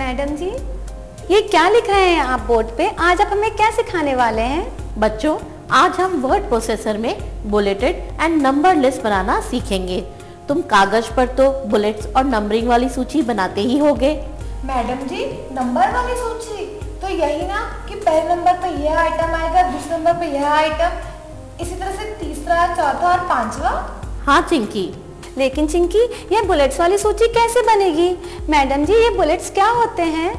Madam जी, ये क्या लिख रहे हैं आप बोर्ड पे? आज आप हमें क्या सिखाने वाले हैं? बच्चों, आज हम वर्ड प्रोसेसर में बुलेटेड एंड नंबर लिस्ट बनाना सीखेंगे। तुम कागज पर तो बुलेट्स और नंबरिंग वाली सूची बनाते ही होगे। मैडम जी, नंबर वाली सूची तो यही ना कि पहले नंबर पे यह आइटम आएगा, दूसरे नंबर पे यह आइटम, इसी तरह से तीसरा, चौथा और पांचवा। हाँ चिंकी। लेकिन चिंकी, ये बुलेट्स वाली सूची कैसे बनेगी? मैडम जी, ये बुलेट्स क्या होते हैं?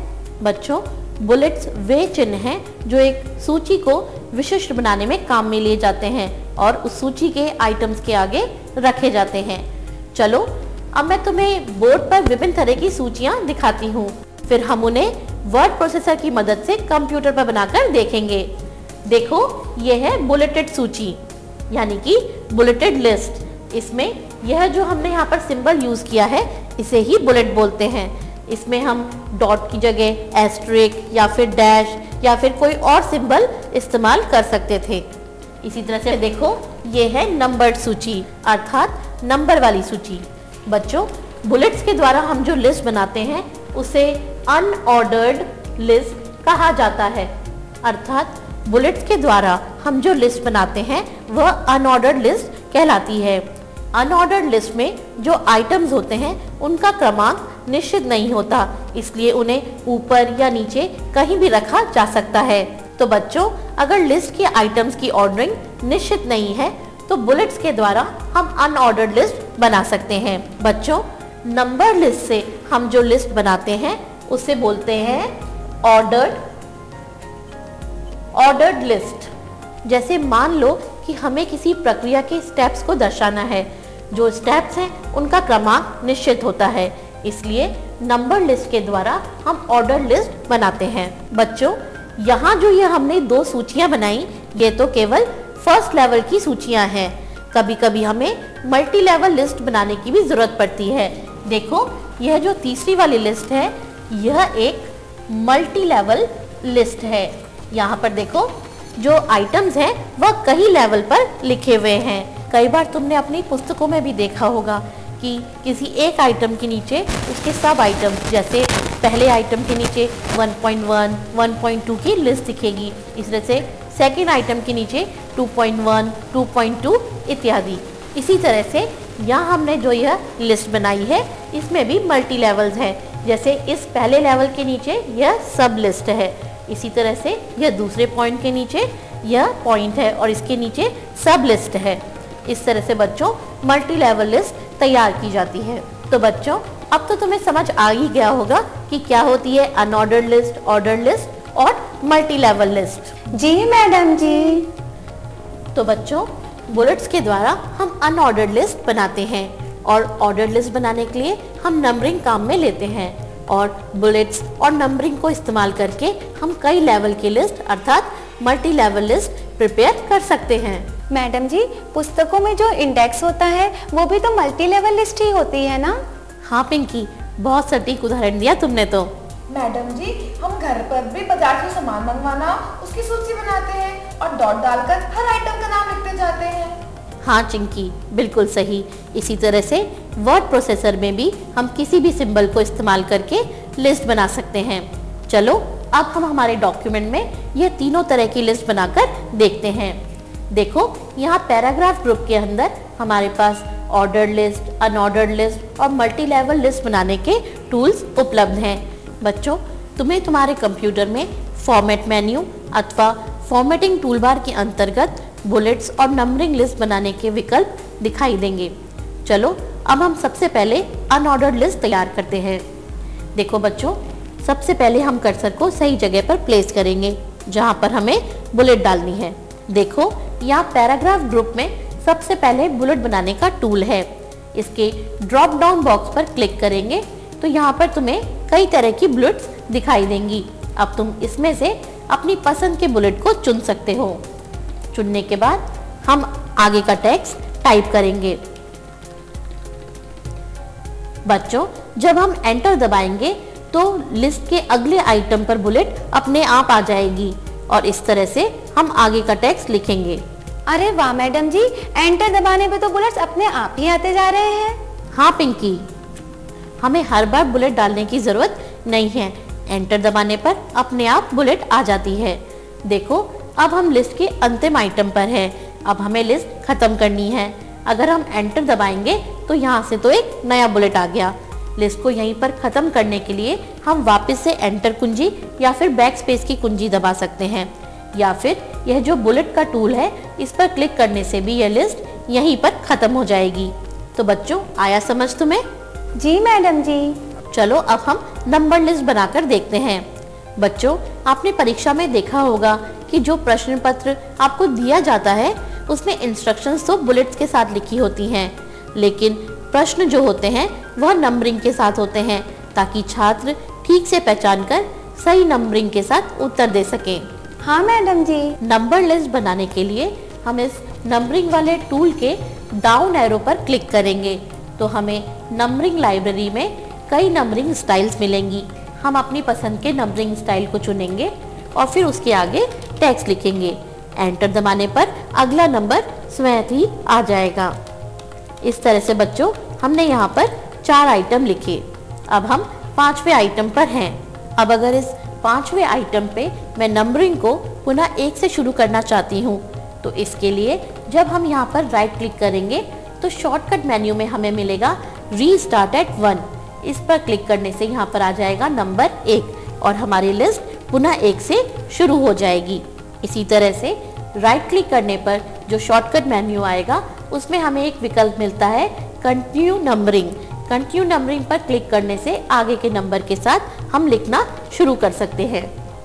बच्चों, बुलेट्स वे चिन्ह हैं जो एक सूची को विशिष्ट बनाने में काम में लिए जाते हैं और उस सूची के आइटम्स के आगे रखे जाते हैं। चलो, अब मैं तुम्हें बोर्ड पर विभिन्न तरह की सूचियां दिखाती हूँ, फिर हम उन्हें वर्ड प्रोसेसर की मदद से कंप्यूटर पर बनाकर देखेंगे। देखो, ये है बुलेटेड सूची यानी कि बुलेटेड लिस्ट। इसमें यह जो हमने यहाँ पर सिंबल यूज किया है, इसे ही बुलेट बोलते हैं। इसमें हम डॉट की जगह एस्ट्रिक या फिर डैश या फिर कोई और सिंबल इस्तेमाल कर सकते थे। इसी तरह से देखो, ये है नंबर्ड सूची अर्थात नंबर वाली सूची। बच्चों, बुलेट्स के द्वारा हम जो लिस्ट बनाते हैं उसे अनऑर्डर्ड लिस्ट कहा जाता है। अर्थात बुलेट्स के द्वारा हम जो लिस्ट बनाते हैं वह अनऑर्डर्ड लिस्ट कहलाती है। अनऑर्डर्ड लिस्ट में जो आइटम्स होते हैं उनका क्रमांक निश्चित नहीं होता, इसलिए उन्हें ऊपर या नीचे कहीं भी रखा जा सकता है। तो बच्चों, अगर लिस्ट के आइटम्स की ऑर्डरिंग निश्चित नहीं है तो बुलेट्स के द्वारा हम अनऑर्डर्ड लिस्ट बना सकते हैं। बच्चों, नंबर लिस्ट से हम जो लिस्ट बनाते हैं उसे बोलते हैं ऑर्डर्ड लिस्ट। जैसे मान लो कि हमें किसी प्रक्रिया के स्टेप्स को दर्शाना है। जो स्टेप्स हैं उनका क्रमांक निश्चित होता है, इसलिए नंबर लिस्ट के द्वारा हम ऑर्डर लिस्ट बनाते हैं। बच्चों, यहाँ जो ये हमने दो सूचियां बनाई, ये तो केवल फर्स्ट लेवल की सूचियां हैं। कभी कभी हमें मल्टी लेवल लिस्ट बनाने की भी जरूरत पड़ती है। देखो, यह जो तीसरी वाली लिस्ट है, यह एक मल्टी लेवल लिस्ट है। यहाँ पर देखो, जो आइटम्स हैं वह कई लेवल पर लिखे हुए हैं। कई बार तुमने अपनी पुस्तकों में भी देखा होगा कि किसी एक आइटम के नीचे उसके सब आइटम, जैसे पहले आइटम के नीचे 1.1, 1.2 की लिस्ट दिखेगी। इस तरह से सेकेंड आइटम के नीचे 2.1, 2.2 इत्यादि। इसी तरह से यहाँ हमने जो यह लिस्ट बनाई है, इसमें भी मल्टी लेवल्स हैं। जैसे इस पहले लेवल के नीचे यह सब लिस्ट है, इसी तरह से यह दूसरे पॉइंट के नीचे यह पॉइंट है और इसके नीचे सब लिस्ट है। इस तरह से बच्चों मल्टी लेवल लिस्ट तैयार की जाती है। तो बच्चों, अब तो तुम्हें समझ आ ही गया होगा कि क्या होती है अनऑर्डर्ड लिस्ट, ऑर्डर्ड लिस्ट और मल्टी लेवल लिस्ट। जी मैडम जी। तो बच्चों, बुलेट्स के द्वारा हम अनऑर्डर्ड लिस्ट बनाते हैं और ऑर्डर्ड लिस्ट बनाने के लिए हम नंबरिंग काम में लेते हैं और बुलेट्स और नंबरिंग को इस्तेमाल करके हम कई लेवल की लिस्ट अर्थात मल्टी लेवल लिस्ट प्रिपेयर कर सकते हैं। मैडम जी, पुस्तकों में जो इंडेक्स होता है वो भी तो मल्टी लेवल लिस्ट ही होती है ना? हाँ पिंकी, बहुत सटीक उदाहरण दिया तुमने तो। मैडम जी, हम घर पर भी बाजार से सामान मंगवाना उसकी सूची बनाते हैं और डॉट डालकर हर आइटम का नाम लिखते जाते हैं। हाँ चिंकी, बिल्कुल सही। इसी तरह से वर्ड प्रोसेसर में भी हम किसी भी सिंबल को इस्तेमाल करके लिस्ट बना सकते हैं। चलो, अब हम हमारे डॉक्यूमेंट में यह तीनों तरह की लिस्ट बनाकर देखते हैं। देखो, यहाँ पैराग्राफ ग्रुप के अंदर हमारे पास ऑर्डर्ड लिस्ट, अनऑर्डर्ड लिस्ट और मल्टी लेवल लिस्ट बनाने के टूल्स उपलब्ध हैं। बच्चों, तुम्हें तुम्हारे कंप्यूटर में फॉर्मेट मेन्यू अथवा फॉर्मेटिंग टूलबार के अंतर्गत बुलेट्स और नंबरिंग लिस्ट बनाने के विकल्प दिखाई देंगे। चलो, अब हम सबसे पहले अनऑर्डर्ड लिस्ट तैयार करते हैं। देखो बच्चों, सबसे पहले हम कर्सर को सही जगह पर प्लेस करेंगे जहां पर हमें बुलेट डालनी है। देखो, यहाँ पैराग्राफ ग्रुप में सबसे पहले बुलेट बनाने का टूल है। इसके ड्रॉप डाउन बॉक्स पर क्लिक करेंगे तो यहाँ पर तुम्हें कई तरह की बुलेट्स दिखाई देंगी। अब तुम इसमें से अपनी पसंद के बुलेट को चुन सकते हो। चुनने के बाद हम आगे का टेक्स्ट टाइप करेंगे। बच्चों, जब हम एंटर दबाएंगे तो लिस्ट के अगले आइटम पर बुलेट अपने आप आ जाएगी और इस तरह से हम आगे का टेक्स्ट लिखेंगे। अरे वाह मैडम जी, एंटर दबाने पे तो बुलेट्स अपने आप ही आते जा रहे हैं। हाँ पिंकी, हमें हर बार बुलेट डालने की जरूरत नहीं है, एंटर दबाने पर अपने आप बुलेट आ जाती है। देखो अब हम लिस्ट के अंतिम आइटम पर हैं। अब हमें लिस्ट खत्म करनी है। अगर हम एंटर दबाएंगे तो यहाँ से तो एक नया बुलेट आ गया। लिस्ट को यहीं पर खत्म करने के लिए हम वापस से एंटर कुंजी या फिर बैक स्पेस की कुंजी दबा सकते हैं, या फिर यह जो बुलेट का टूल है इस पर क्लिक करने से भी यह लिस्ट यहीं पर खत्म हो जाएगी। तो बच्चों, आया समझ तुम्हें? जी मैडम जी। चलो अब हम नंबर लिस्ट बनाकर देखते हैं। बच्चों, आपने परीक्षा में देखा होगा कि जो प्रश्न पत्र आपको दिया जाता है उसमें इंस्ट्रक्शंस तो बुलेट्स के साथ लिखी होती हैं, लेकिन प्रश्न जो होते हैं वह नंबरिंग के साथ होते हैं, ताकि छात्र ठीक से पहचान कर सही नंबरिंग के साथ उत्तर दे सकें। हाँ मैडम जी। नंबर लिस्ट बनाने के लिए हम इस नंबरिंग वाले टूल के डाउन एरो पर क्लिक करेंगे तो हमें नंबरिंग लाइब्रेरी में कई नंबरिंग स्टाइल्स मिलेंगी। हम अपनी पसंद के नंबरिंग स्टाइल को चुनेंगे और फिर उसके आगे टेक्स्ट लिखेंगे। एंटर दबाने पर अगला नंबर स्वयं ही आ जाएगा। इस तरह से बच्चों, हमने यहाँ पर 4 आइटम लिखे। अब हम 5वें आइटम पर हैं। अब अगर इस 5वें आइटम पे मैं नंबरिंग को पुनः 1 से शुरू करना चाहती हूँ, तो इसके लिए जब हम यहाँ पर राइट क्लिक करेंगे तो शॉर्टकट मेन्यू में हमें मिलेगा रीस्टार्ट एट 1। इस पर क्लिक करने से यहाँ पर आ जाएगा नंबर 1 और हमारी लिस्ट पुनः 1 से शुरू हो जाएगी। इसी तरह से राइट क्लिक करने पर जो शॉर्टकट मेन्यू आएगा उसमें हमें एक विकल्प मिलता है कंटिन्यू नंबरिंग। कंटिन्यू नंबरिंग पर क्लिक करने से आगे के नंबर के साथ हम लिखना शुरू कर सकते हैं।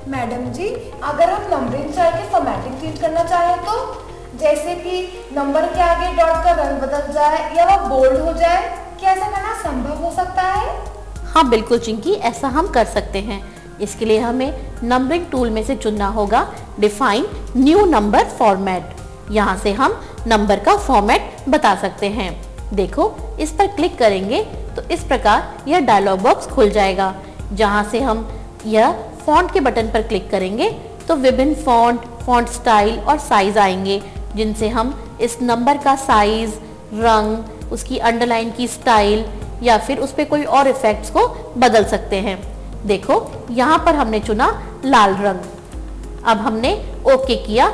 मैडम जी, अगर हम नंबरिंग स्टाइल की फॉर्मेटिंग चेंज करना चाहें तो, जैसे कि नंबर के आगे डॉट का रंग बदल जाए या वह बोल्ड हो जाए, क्या ऐसा करना संभव हो सकता है? हाँ बिल्कुल चिंकी, ऐसा हम कर सकते हैं। इसके लिए हमें नंबरिंग टूल में से चुनना होगा डिफाइन न्यू नंबर फॉर्मेट। यहाँ से हम नंबर का फॉर्मेट बता सकते हैं। देखो, इस पर क्लिक करेंगे तो इस प्रकार यह डायलॉग बॉक्स खुल जाएगा। जहाँ से हम यह फॉन्ट के बटन पर क्लिक करेंगे तो विभिन्न फॉन्ट स्टाइल और साइज आएंगे, जिनसे हम इस नंबर का साइज, रंग, उसकी अंडरलाइन की स्टाइल या फिर उस पर कोई और इफेक्ट्स को बदल सकते हैं। देखो, यहाँ पर हमने चुना लाल रंग। अब हमने ओके किया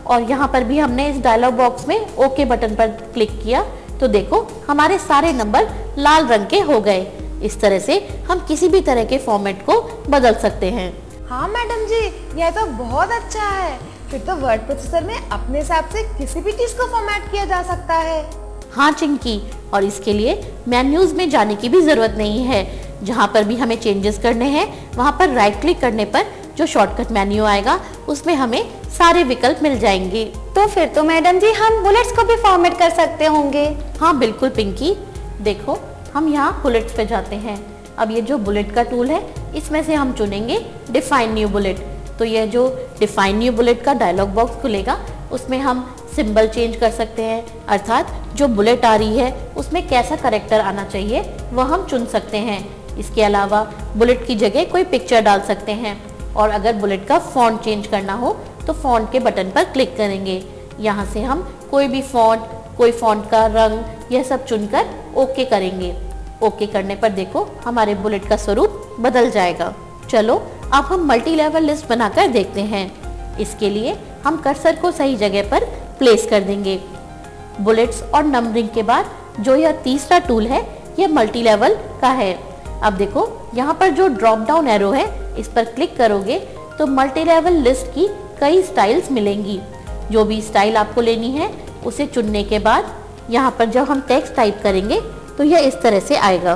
और यहाँ पर भी हमने इस डायलॉग बॉक्स में ओके बटन पर क्लिक किया तो देखो हमारे सारे नंबर लाल रंग के हो गए। इस तरह से हम किसी भी तरह के फॉर्मेट को बदल सकते हैं। हाँ मैडम जी, यह तो बहुत अच्छा है। फिर तो वर्ड प्रोसेसर में अपने हिसाब से किसी भी चीज को फॉर्मेट किया जा सकता है। हाँ चिंकी, और इसके लिए मेन्यूज में जाने की भी जरूरत नहीं है। जहाँ पर भी हमें चेंजेस करने हैं वहाँ पर राइट क्लिक करने पर जो शॉर्टकट मेन्यू आएगा उसमें हमें सारे विकल्प मिल जाएंगे। तो फिर तो मैडम जी हम बुलेट्स को भी फॉर्मेट कर सकते होंगे। हाँ बिल्कुल पिंकी, देखो हम यहाँ बुलेट्स पे जाते हैं। अब ये जो बुलेट का टूल है इसमें से हम चुनेंगे डिफाइन न्यू बुलेट। तो यह जो डिफाइन न्यू बुलेट का डायलॉग बॉक्स खुलेगा उसमें हम सिंबल चेंज कर सकते हैं, अर्थात जो बुलेट आ रही है उसमें कैसा करेक्टर आना चाहिए वह हम चुन सकते हैं। इसके अलावा बुलेट की जगह कोई पिक्चर डाल सकते हैं और अगर बुलेट का फॉन्ट चेंज करना हो तो फॉन्ट के बटन पर क्लिक करेंगे। यहाँ से हम कोई भी फॉन्ट, कोई फॉन्ट का रंग, यह सब चुनकर ओके करेंगे। ओके करने पर देखो हमारे बुलेट का स्वरूप बदल जाएगा। चलो अब हम मल्टी लेवल लिस्ट बनाकर देखते हैं। इसके लिए हम कर्सर को सही जगह पर प्लेस कर देंगे। बुलेट्स और नंबरिंग के बाद जो यह तीसरा टूल है यह मल्टी लेवल का है। अब देखो यहाँ पर जो ड्रॉप डाउन एरो है इस पर क्लिक करोगे तो मल्टी लेवल लिस्ट की कई स्टाइल्स मिलेंगी। जो भी स्टाइल आपको लेनी है उसे चुनने के बाद यहाँ पर जब हम टेक्स्ट टाइप करेंगे तो यह इस तरह से आएगा।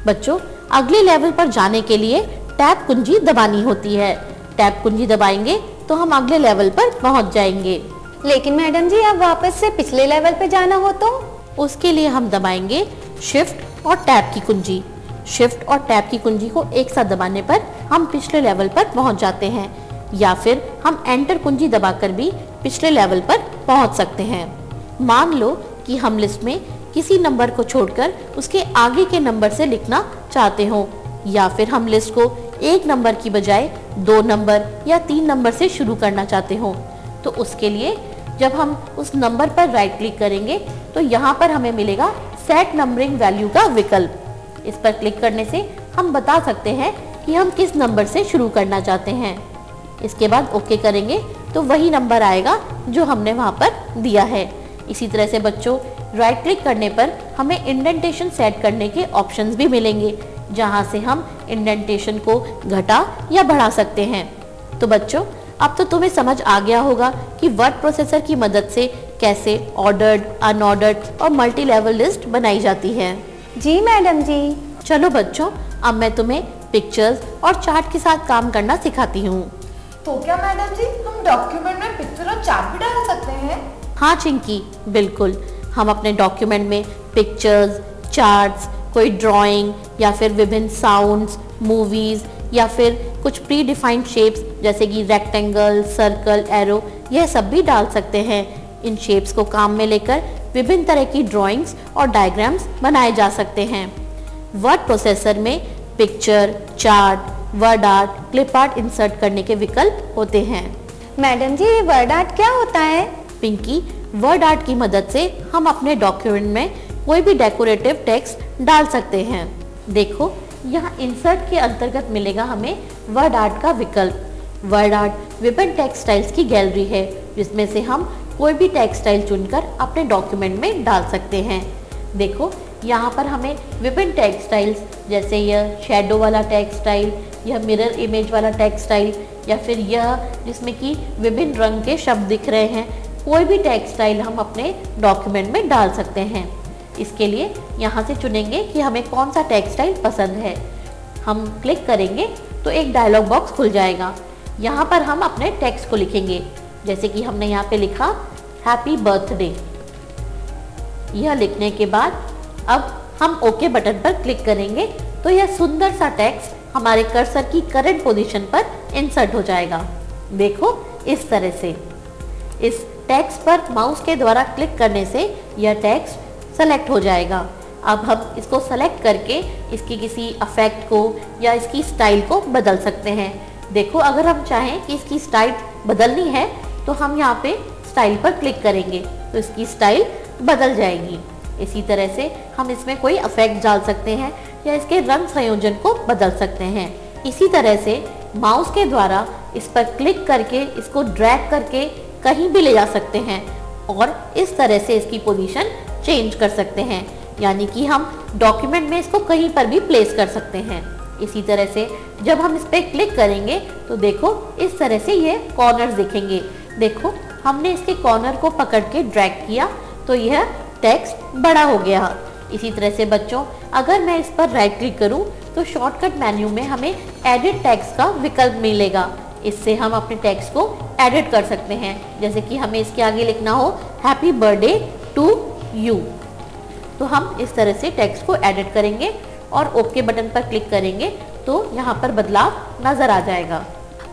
बच्चों, अगले लेवल पर जाने के लिए टैब कुंजी दबानी होती है। टैब कुंजी दबाएंगे तो हम अगले लेवल पर पहुंच जाएंगे। लेकिन मैडम जी अब वापस से पिछले लेवल पे जाना हो तो? उसके लिए हम दबाएंगे शिफ्ट और टैब की कुंजी। शिफ्ट और टैब की कुंजी को एक साथ दबाने पर हम पिछले लेवल पर पहुंच जाते हैं, या फिर हम एंटर कुंजी दबाकर भी पिछले लेवल पर पहुंच सकते हैं। मान लो कि हम लिस्ट में किसी नंबर को छोड़कर उसके आगे के नंबर से लिखना चाहते हो, या फिर हम लिस्ट को एक नंबर की बजाय 2 नंबर या 3 नंबर से शुरू करना चाहते हो, तो उसके लिए जब हम उस नंबर पर राइट क्लिक करेंगे तो यहाँ पर हमें मिलेगा सेट नंबरिंग वैल्यू का विकल्प। इस पर क्लिक करने से हम बता सकते हैं कि हम किस नंबर से शुरू करना चाहते हैं। इसके बाद ओके करेंगे तो वही नंबर आएगा जो हमने वहाँ पर दिया है। इसी तरह से बच्चों, राइट क्लिक करने पर हमें इंडेंटेशन सेट करने के ऑप्शंस भी मिलेंगे, जहाँ से हम इंडेंटेशन को घटा या बढ़ा सकते हैं। तो बच्चों, अब तो तुम्हें समझ आ गया होगा कि वर्ड प्रोसेसर की मदद से कैसे ऑर्डर्ड, अनऑर्डर्ड और मल्टी लेवल लिस्ट बनाई जाती है। जी मैडम जी। चलो बच्चों, अब मैं तुम्हें पिक्चर्स और चार्ट के साथ काम करना सिखाती हूँ। तो क्या मैडम जी, हम डॉक्यूमेंट में पिक्चर और चार्ट भी डाल सकते हैं? हाँ चिंकी, बिल्कुल। हम अपने डॉक्यूमेंट में पिक्चर्स, चार्ट्स, कोई ड्राइंग या फिर विभिन्न साउंड्स, मूवीज या फिर कुछ प्री डिफाइंड शेप्स जैसे कि रेक्टेंगल, सर्कल, एरो, यह सब भी डाल सकते हैं। इन शेप्स को काम में लेकर विभिन्न तरह की ड्राइंग्स और डायग्राम्स बनाए जा सकते हैं। वर्ड प्रोसेसर में picture, chart, word art, clip art insert करने के विकल्प होते हैं। मैडम जी, ये वर्ड आर्ट क्या होता है? पिंकी, वर्ड आर्ट की मदद से हम अपने डॉक्यूमेंट में कोई भी डेकोरेटिव टेक्स्ट डाल सकते हैं। देखो, यहाँ इंसर्ट के अंतर्गत मिलेगा हमें वर्ड आर्ट का विकल्प। वर्ड आर्ट विभिन्न टेक्स्ट स्टाइल्स की गैलरी है, जिसमें से हम कोई भी टेक्स्ट स्टाइल चुनकर अपने डॉक्यूमेंट में डाल सकते हैं। देखो, यहाँ पर हमें विभिन्न टेक्स्ट स्टाइल्स जैसे यह शैडो वाला टेक्स्ट स्टाइल, यह मिरर इमेज वाला टेक्स्ट स्टाइल, या फिर यह जिसमें कि विभिन्न रंग के शब्द दिख रहे हैं, कोई भी टेक्स्ट स्टाइल हम अपने डॉक्यूमेंट में डाल सकते हैं। इसके लिए यहाँ से चुनेंगे कि हमें कौन सा टेक्स्ट स्टाइल पसंद है। हम क्लिक करेंगे तो एक डायलॉग बॉक्स खुल जाएगा। यहाँ पर हम अपने टेक्स्ट को लिखेंगे, जैसे कि हमने यहाँ पे लिखा हैप्पी बर्थडे। यह लिखने के बाद अब हम ओके बटन पर क्लिक करेंगे तो यह सुंदर सा टेक्स्ट हमारे कर्सर की करंट पोजीशन पर इंसर्ट हो जाएगा। देखो, इस तरह से इस टेक्स्ट पर माउस के द्वारा क्लिक करने से यह टेक्स्ट सेलेक्ट हो जाएगा। अब हम इसको सेलेक्ट करके इसकी किसी इफेक्ट को या इसकी स्टाइल को बदल सकते हैं। देखो, अगर हम चाहें कि इसकी स्टाइल बदलनी है तो हम यहाँ पे स्टाइल पर क्लिक करेंगे तो इसकी स्टाइल बदल जाएगी। इसी तरह से हम इसमें कोई इफेक्ट डाल सकते हैं या इसके रंग संयोजन को बदल सकते हैं। इसी तरह से माउस के द्वारा इस पर क्लिक करके इसको ड्रैग करके कहीं भी ले जा सकते हैं और इस तरह से इसकी पोजीशन चेंज कर सकते हैं, यानी कि हम डॉक्यूमेंट में इसको कहीं पर भी प्लेस कर सकते हैं। इसी तरह से जब हम इस पर क्लिक करेंगे तो देखो, इस तरह से ये कॉर्नर्स दिखेंगे। देखो, हमने इसके कॉर्नर को पकड़ के ड्रैग किया तो यह टेक्स्ट बड़ा हो गया। इसी तरह से बच्चों, अगर मैं इस पर राइट क्लिक करूं तो शॉर्टकट मेन्यू में हमें एडिट टेक्स्ट का विकल्प मिलेगा। इससे हम अपने टेक्स्ट को एडिट कर सकते हैं, जैसे कि हमें इसके आगे लिखना हो हैप्पी बर्थडे टू यू, तो हम इस तरह से टेक्स्ट को एडिट करेंगे और ओके बटन पर क्लिक करेंगे तो यहाँ पर बदलाव नजर आ जाएगा।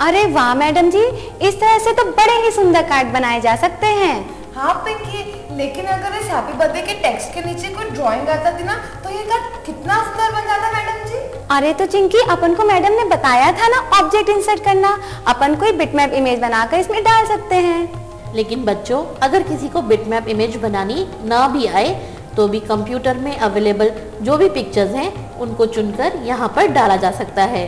अरे वाह मैडम जी, इस तरह से तो बड़े ही सुंदर कार्ड बनाए जा सकते हैं। हाँ पिंकी, लेकिन अगर इस हैप्पी बर्थडे के टेक्स्ट के नीचे कोई ड्राइंग आता थी ना तो ये कार्ड कितना सुंदर बन जाता मैडम जी। अरे तो चिंकी, अपन को मैडम ने बताया था ना ऑब्जेक्ट इंसर्ट करना, अपन कोई बिटमैप इमेज बनाकर इसमें डाल सकते हैं। लेकिन बच्चों, अगर किसी को बिटमैप इमेज बनानी ना भी आए तो भी कंप्यूटर में अवेलेबल जो भी पिक्चर्स हैं उनको चुनकर यहाँ पर डाला जा सकता है।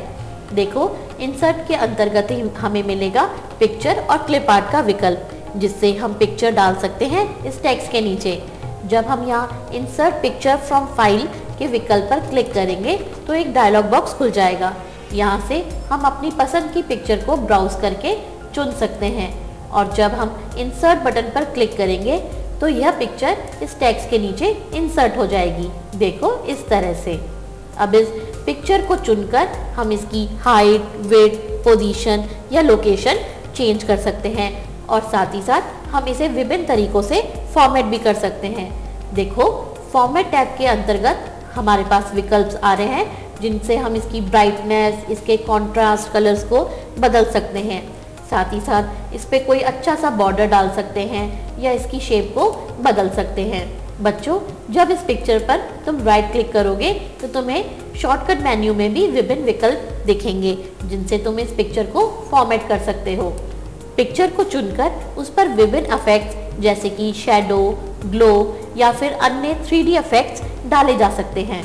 देखो, इंसर्ट के अंतर्गत ही हमें मिलेगा पिक्चर और क्लिप आर्ट का विकल्प, जिससे हम पिक्चर डाल सकते हैं इस टेक्स्ट के नीचे। जब हम यहाँ इंसर्ट पिक्चर फ्रॉम फाइल के विकल्प पर क्लिक करेंगे तो एक डायलॉग बॉक्स खुल जाएगा। यहाँ से हम अपनी पसंद की पिक्चर को ब्राउज करके चुन सकते हैं और जब हम इंसर्ट बटन पर क्लिक करेंगे तो यह पिक्चर इस टेक्स्ट के नीचे इंसर्ट हो जाएगी। देखो, इस तरह से। अब इस पिक्चर को चुनकर हम इसकी हाइट, विड्थ, पोजीशन या लोकेशन चेंज कर सकते हैं और साथ ही साथ हम इसे विभिन्न तरीकों से फॉर्मेट भी कर सकते हैं। देखो, फॉर्मेट टैब के अंतर्गत हमारे पास विकल्प आ रहे हैं जिनसे हम इसकी ब्राइटनेस, इसके कॉन्ट्रास्ट कलर्स को बदल सकते हैं। साथ ही साथ इस पे कोई अच्छा सा बॉर्डर डाल सकते हैं या इसकी शेप को बदल सकते हैं। बच्चों, जब इस पिक्चर पर तुम राइट क्लिक करोगे तो तुम्हें शॉर्टकट मेन्यू में भी विभिन्न विकल्प दिखेंगे जिनसे तुम इस पिक्चर को फॉर्मेट कर सकते हो। पिक्चर को चुनकर उस पर विभिन्न इफेक्ट्स जैसे कि शैडो, ग्लो या फिर अन्य 3D इफेक्ट्स डाले जा सकते हैं।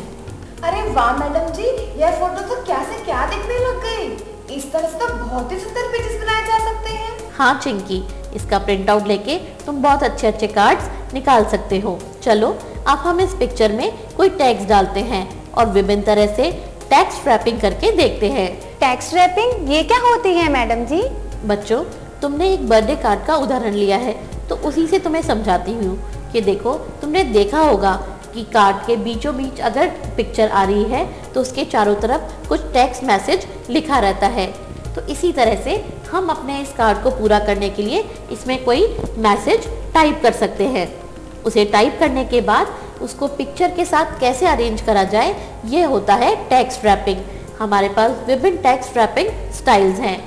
अरे वाह मैडम जी, यह फोटो तो क्या से क्या दिखने लग गई। इस तरह से तो बहुत ही सुंदर पेजेस बनाए जा सकते हैं। हाँ चिंकी, इसका प्रिंट आउट लेके तुम बहुत अच्छे अच्छे कार्ड्स निकाल सकते हो। चलो अब हम इस पिक्चर में कोई टेक्स्ट डालते हैं और विभिन्न तरह से टेक्स्ट रैपिंग करके देखते हैं। टेक्स्ट रैपिंग ये क्या होती है मैडम जी? बच्चों, तुमने एक बर्थडे कार्ड का उदाहरण लिया है तो उसी से तुम्हें समझाती हूँ कि देखो, तुमने देखा होगा कि कार्ड के बीचों बीच अगर पिक्चर आ रही है तो उसके चारों तरफ कुछ टेक्स्ट मैसेज लिखा रहता है। तो इसी तरह से हम अपने इस कार्ड को पूरा करने के लिए इसमें कोई मैसेज टाइप कर सकते हैं। उसे टाइप करने के बाद उसको पिक्चर के साथ कैसे अरेंज करा जाए, ये होता है टेक्स्ट रैपिंग। हमारे पास विभिन्न टेक्स्ट रैपिंग स्टाइल्स हैं।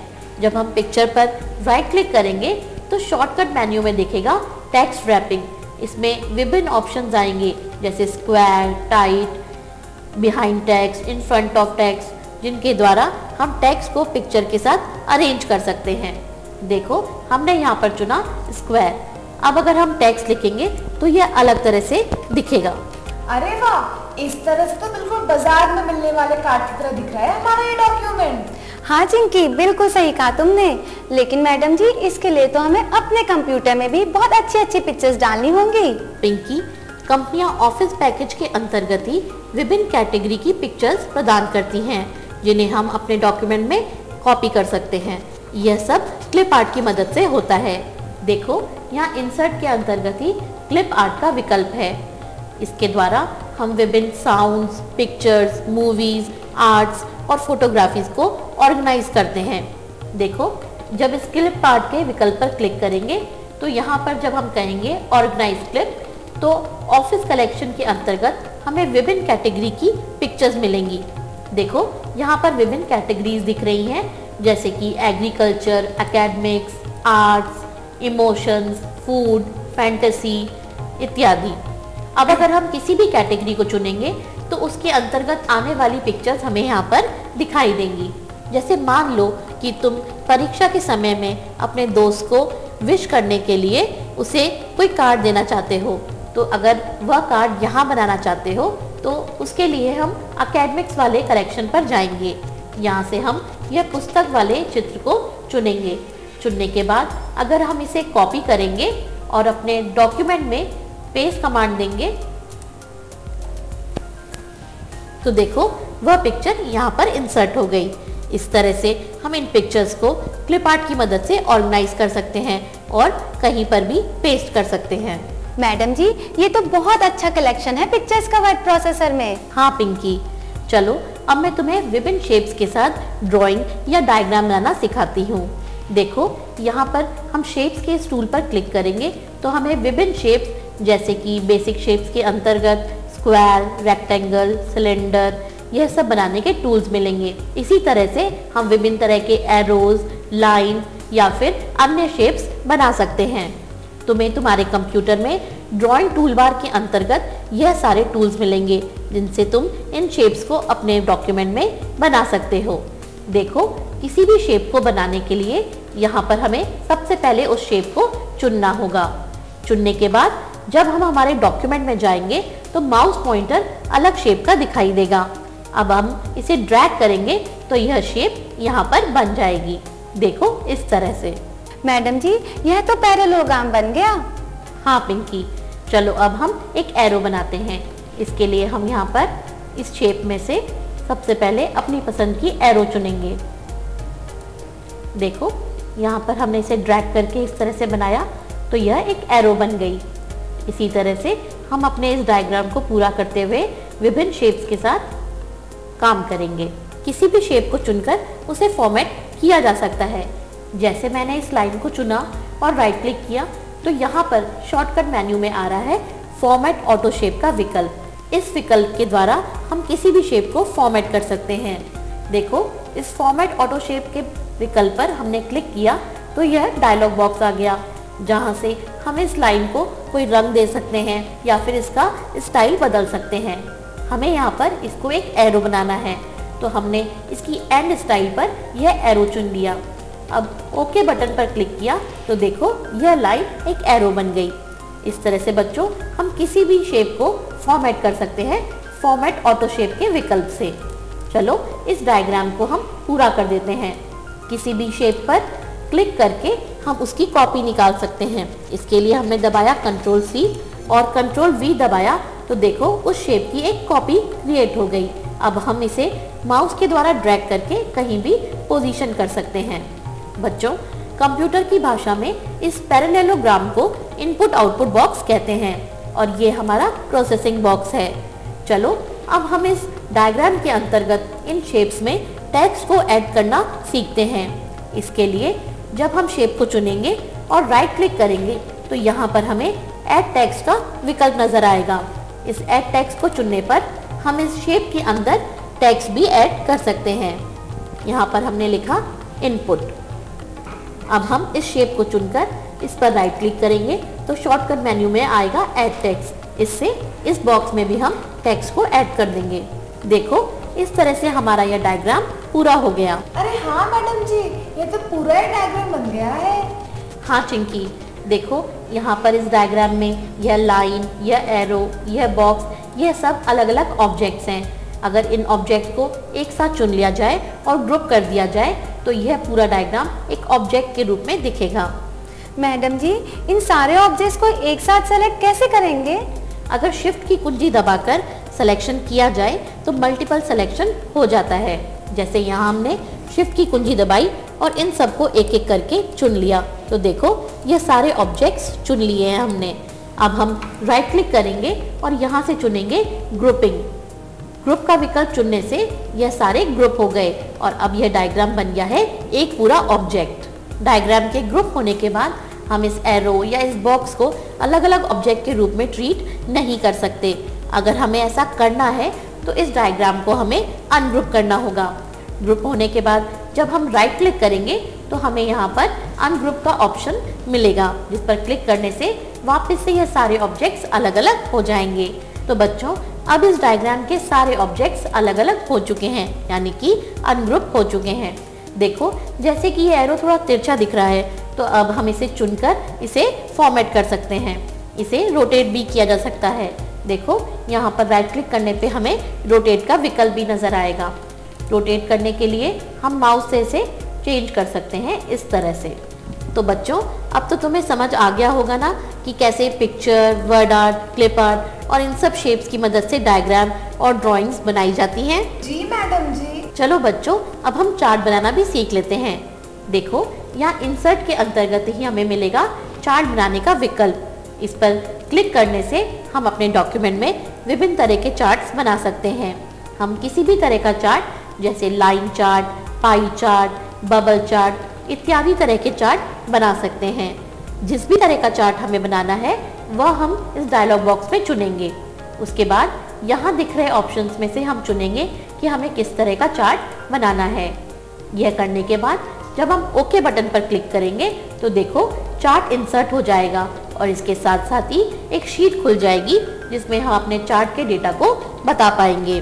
जब हम पिक्चर पर राइट क्लिक करेंगे तो शॉर्टकट मेन्यू में दिखेगा टेक्स्ट रैपिंग। इसमें विभिन्न ऑप्शंस आएंगे जैसे square, tight, behind text, in front of text, जिनके द्वारा हम टेक्स्ट को पिक्चर के साथ अरेंज कर सकते हैं। देखो, हमने यहाँ पर चुना स्क्वायर। अब अगर हम टेक्स्ट लिखेंगे तो यह अलग तरह से दिखेगा। अरे वाह, इस तरह से तो बिल्कुल बाजार में मिलने वाले कार्ड की तरह दिख रहा है हमारा ये डॉक्यूमेंट। हाँ चिंकी, बिल्कुल सही कहा तुमने। लेकिन मैडम जी, इसके लिए तो हमें अपने कंप्यूटर में भी बहुत अच्छी अच्छी पिक्चर्स डालनी होंगी। पिंकी, कंपनियां ऑफिस पैकेज के अंतर्गत ही विभिन्न कैटेगरी की पिक्चर्स प्रदान करती हैं, जिन्हें हम अपने डॉक्यूमेंट में कॉपी कर सकते हैं। यह सब क्लिप आर्ट की मदद से होता है। देखो, यहाँ इंसर्ट के अंतर्गत ही क्लिप आर्ट का विकल्प है। इसके द्वारा हम विभिन्न साउंड्स, पिक्चर्स, मूवीज, आर्ट्स और फोटोग्राफीज को ऑर्गेनाइज करते हैं। देखो, जब इस क्लिप आर्ट के विकल्प पर क्लिक करेंगे तो यहाँ पर जब हम कहेंगे ऑर्गेनाइज क्लिप, तो ऑफिस कलेक्शन के अंतर्गत हमें विभिन्न कैटेगरी की पिक्चर्स मिलेंगी। देखो, यहाँ पर विभिन्न कैटेगरीज दिख रही हैं जैसे कि agriculture, academics, arts, emotions, food, fantasy इत्यादि। अब अगर हम किसी भी कैटेगरी को चुनेंगे तो उसके अंतर्गत आने वाली पिक्चर्स हमें यहाँ पर दिखाई देंगी। जैसे मान लो कि तुम परीक्षा के समय में अपने दोस्त को विश करने के लिए उसे कोई कार्ड देना चाहते हो, तो अगर वह कार्ड यहाँ बनाना चाहते हो तो उसके लिए हम एकेडमिक्स वाले कलेक्शन पर जाएंगे। यहाँ से हम यह पुस्तक वाले चित्र को चुनेंगे। चुनने के बाद अगर हम इसे कॉपी करेंगे और अपने डॉक्यूमेंट में पेस्ट कमांड देंगे तो देखो, वह पिक्चर यहाँ पर इंसर्ट हो गई। इस तरह से हम इन पिक्चर्स को क्लिप आर्ट की मदद से ऑर्गेनाइज कर सकते हैं और कहीं पर भी पेस्ट कर सकते हैं। मैडम जी, ये तो बहुत अच्छा कलेक्शन है पिक्चर्स का वर्ड प्रोसेसर में। हाँ पिंकी, चलो अब मैं तुम्हें विभिन्न शेप्स के साथ ड्राइंग या डायग्राम बनाना सिखाती हूँ। देखो, यहाँ पर हम शेप्स के इस टूल पर क्लिक करेंगे तो हमें विभिन्न शेप्स जैसे कि बेसिक शेप्स के अंतर्गत स्क्वायर, रेक्टेंगल, सिलेंडर, यह सब बनाने के टूल्स मिलेंगे। इसी तरह से हम विभिन्न तरह के एरोज, लाइन या फिर अन्य शेप्स बना सकते हैं। तुम्हें तुम्हारे कंप्यूटर में ड्राइंग टूलबार के अंतर्गत यह सारे टूल्स मिलेंगे जिनसे तुम इन शेप्स को अपने डॉक्यूमेंट में बना सकते हो। देखो, किसी भी शेप को बनाने के लिए यहाँ पर हमें सबसे पहले उस शेप को चुनना होगा। चुनने के बाद जब हम हमारे डॉक्यूमेंट में जाएंगे तो माउस पॉइंटर अलग शेप का दिखाई देगा। अब हम इसे ड्रैग करेंगे तो यह शेप यहाँ पर बन जाएगी। देखो, इस तरह से। मैडम जी, यह तो पैरेललोग्राम बन गया। हाँ पिंकी, चलो अब हम एक एरो बनाते हैं। इसके लिए हम यहाँ पर इस शेप में से सबसे पहले अपनी पसंद की एरो चुनेंगे। देखो, यहाँ पर हमने इसे ड्रैग करके इस तरह से बनाया तो यह एक एरो बन गई। इसी तरह से हम अपने इस डायग्राम को पूरा करते हुए विभिन्न शेप्स के साथ काम करेंगे। किसी भी शेप को चुनकर उसे फॉर्मेट किया जा सकता है। जैसे मैंने इस लाइन को चुना और राइट क्लिक किया तो यहाँ पर शॉर्टकट मेन्यू में आ रहा है फॉर्मेट ऑटो शेप का विकल्प। इस विकल्प के द्वारा हम किसी भी शेप को फॉर्मेट कर सकते हैं। देखो, इस फॉर्मेट ऑटो शेप के विकल्प पर हमने क्लिक किया तो यह डायलॉग बॉक्स आ गया, जहाँ से हम इस लाइन को कोई रंग दे सकते हैं या फिर इसका स्टाइल बदल सकते हैं। हमें यहाँ पर इसको एक एरो बनाना है तो हमने इसकी एंड स्टाइल पर यह एरो चुन लिया। अब ओके बटन पर क्लिक किया तो देखो, यह लाइन एक एरो बन गई। इस तरह से बच्चों, हम किसी भी शेप को फॉर्मेट कर सकते हैं फॉर्मेट ऑटो शेप के विकल्प से। चलो इस डायग्राम को हम पूरा कर देते हैं। किसी भी शेप पर क्लिक करके हम उसकी कॉपी निकाल सकते हैं। इसके लिए हमने दबाया Ctrl+C और Ctrl+V दबाया तो देखो उस शेप की एक कॉपी क्रिएट हो गई। अब हम इसे माउस के द्वारा ड्रैग करके कहीं भी पोजीशन कर सकते हैं। बच्चों, कंप्यूटर की भाषा में इस पैरेललोग्राम को इनपुट आउटपुट बॉक्स कहते हैं और ये हमारा प्रोसेसिंग बॉक्स है। चलो अब हम इस डायग्राम के अंतर्गत इन शेप्स में टेक्स्ट को ऐड करना सीखते हैं। इसके लिए जब हम शेप को चुनेंगे और राइट क्लिक करेंगे तो यहाँ पर हमें ऐड टेक्स्ट का विकल्प नजर आएगा। इस ऐड टेक्स्ट को चुनने पर हम इस शेप के अंदर टेक्स्ट भी ऐड कर सकते हैं। यहाँ पर हमने लिखा इनपुट। अब हम इस शेप को चुनकर इस पर राइट क्लिक करेंगे तो शॉर्टकट मेन्यू में आएगा ऐड टेक्स्ट। इससे इस बॉक्स में भी हम टेक्स्ट को ऐड कर देंगे। देखो इस तरह से हमारा यह डायग्राम पूरा हो गया। अरे हाँ मैडम जी, ये तो पूरा ही डायग्राम बन गया है। हाँ चिंकी, देखो यहाँ पर इस डायग्राम में यह लाइन, यह एरो, यह बॉक्स, यह सब अलग अलग ऑब्जेक्ट्स हैं। अगर इन ऑब्जेक्ट को एक साथ चुन लिया जाए और ग्रुप कर दिया जाए तो यह पूरा डायग्राम एक ऑब्जेक्ट के रूप में दिखेगा। मैडम जी, इन सारे ऑब्जेक्ट्स को एक साथ सेलेक्ट कैसे करेंगे? अगर शिफ्ट की कुंजी दबाकर सिलेक्शन किया जाए तो मल्टीपल सिलेक्शन हो जाता है। जैसे यहाँ हमने शिफ्ट की कुंजी दबाई और इन सबको एक एक करके चुन लिया तो देखो ये सारे ऑब्जेक्ट्स चुन लिए हैं हमने। अब हम राइट क्लिक करेंगे और यहाँ से चुनेंगे ग्रुपिंग। ग्रुप का विकल्प चुनने से यह सारे ग्रुप हो गए और अब यह डायग्राम बन गया है एक पूरा ऑब्जेक्ट। डायग्राम के ग्रुप होने के बाद हम इस एरो या इस बॉक्स को अलग अलग ऑब्जेक्ट के रूप में ट्रीट नहीं कर सकते। अगर हमें ऐसा करना है तो इस डायग्राम को हमें अनग्रुप करना होगा। ग्रुप होने के बाद जब हम राइट क्लिक करेंगे तो हमें यहाँ पर अनग्रुप का ऑप्शन मिलेगा, जिस पर क्लिक करने से वापस से यह सारे ऑब्जेक्ट्स अलग अलग हो जाएंगे। तो बच्चों, अब इस डायग्राम के सारे ऑब्जेक्ट्स अलग अलग हो चुके हैं, यानी कि अनग्रुप हो चुके हैं। देखो जैसे कि ये एरो थोड़ा तिरछा दिख रहा है तो अब हम इसे चुनकर इसे फॉर्मेट कर सकते हैं। इसे रोटेट भी किया जा सकता है। देखो यहाँ पर राइट क्लिक करने पे हमें रोटेट का विकल्प भी नजर आएगा। रोटेट करने के लिए हम माउस से इसे चेंज कर सकते हैं इस तरह से। तो बच्चों, अब तो तुम्हें समझ आ गया होगा ना कि कैसे picture, word art, clip art और इन सब शेप्स की मदद से डायग्राम और ड्राइंग्स बनाई जाती हैं। जी मैडम जी। चलो बच्चों, अब हम चार्ट बनाना भी सीख लेते हैं। देखो यहाँ इंसर्ट के अंतर्गत ही हमें मिलेगा चार्ट बनाने का विकल्प। इस पर क्लिक करने से हम अपने डॉक्यूमेंट में विभिन्न तरह के चार्ट्स बना सकते हैं। हम किसी भी तरह का चार्ट जैसे line chart, pie chart, bubble chart इत्यादि तरह के चार्ट बना सकते हैं। जिस भी तरह का चार्ट हमें बनाना है वह हम इस डायलॉग बॉक्स में चुनेंगे। उसके बाद यहाँ दिख रहे ऑप्शंस में से हम चुनेंगे कि हमें किस तरह का चार्ट बनाना है। यह करने के बाद जब हम ओके बटन पर क्लिक करेंगे तो देखो चार्ट इंसर्ट हो जाएगा और इसके साथ साथ ही एक शीट खुल जाएगी जिसमें हम अपने चार्ट के डेटा को बता पाएंगे।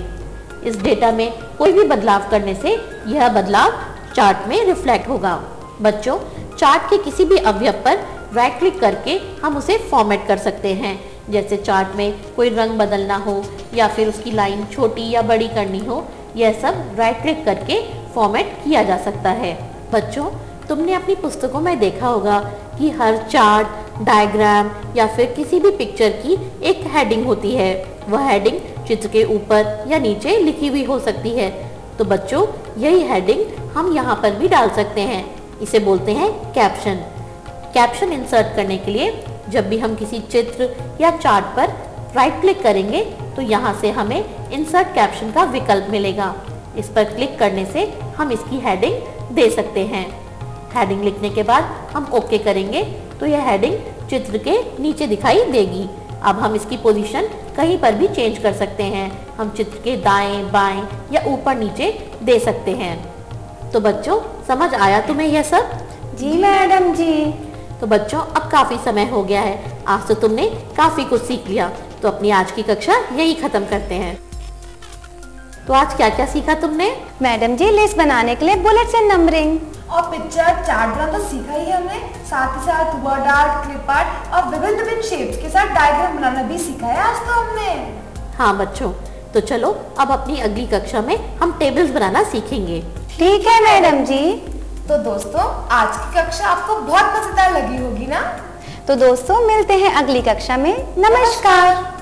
इस डेटा में कोई भी बदलाव करने से यह बदलाव चार्ट में रिफ्लेक्ट होगा। बच्चों, चार्ट के किसी भी अवयव पर राइट क्लिक करके हम उसे फॉर्मेट कर सकते हैं। जैसे चार्ट में कोई रंग बदलना हो या फिर उसकी लाइन छोटी या बड़ी करनी हो, यह सब राइट क्लिक करके फॉर्मेट किया जा सकता है। बच्चों, तुमने अपनी पुस्तकों में देखा होगा कि हर चार्ट, डायग्राम या फिर किसी भी पिक्चर की एक हेडिंग होती है। वह हेडिंग चित्र के ऊपर या नीचे लिखी हुई हो सकती है। तो बच्चों, यही हेडिंग हम यहाँ पर भी डाल सकते हैं। इसे बोलते हैं कैप्शन। कैप्शन इंसर्ट करने के लिए जब भी हम किसी चित्र या चार्ट पर राइट क्लिक करेंगे तो यहाँ से हमें इंसर्ट कैप्शन का विकल्प मिलेगा। इस पर क्लिक करने से हम इसकी हेडिंग दे सकते हैं। हेडिंग लिखने के बाद हम ओके करेंगे तो यह हेडिंग चित्र के नीचे दिखाई देगी। अब हम इसकी पोजीशन कहीं पर भी चेंज कर सकते हैं। हम चित्र के दाएं, बाएं या ऊपर नीचे दे सकते हैं। तो बच्चों, समझ आया तुम्हें यह सब? जी मैडम जी। तो बच्चों, अब काफी समय हो गया है। आज तो तुमने काफी कुछ सीख लिया। तो अपनी आज की कक्षा यही खत्म करते हैं। तो आज क्या क्या सीखा तुमने? मैडम जी, लिस्ट बनाने के लिए बुलेट्स एंड नंबरिंग और पिक्चर चार्ट बनाना तो सीखा ही हमने। साथ ही साथ वर्ड आर्ट, क्लिप आर्ट और विभिन्न विभिन्न शेप्स के साथ डायग्राम बनाना भी सीखा है आज तो हमने। हाँ बच्चों, तो चलो अब अपनी अगली कक्षा में हम टेबल्स बनाना सीखेंगे। ठीक है मैडम जी। तो दोस्तों आज की कक्षा आपको बहुत मजेदार लगी होगी ना? तो दोस्तों मिलते हैं अगली कक्षा में। नमस्कार।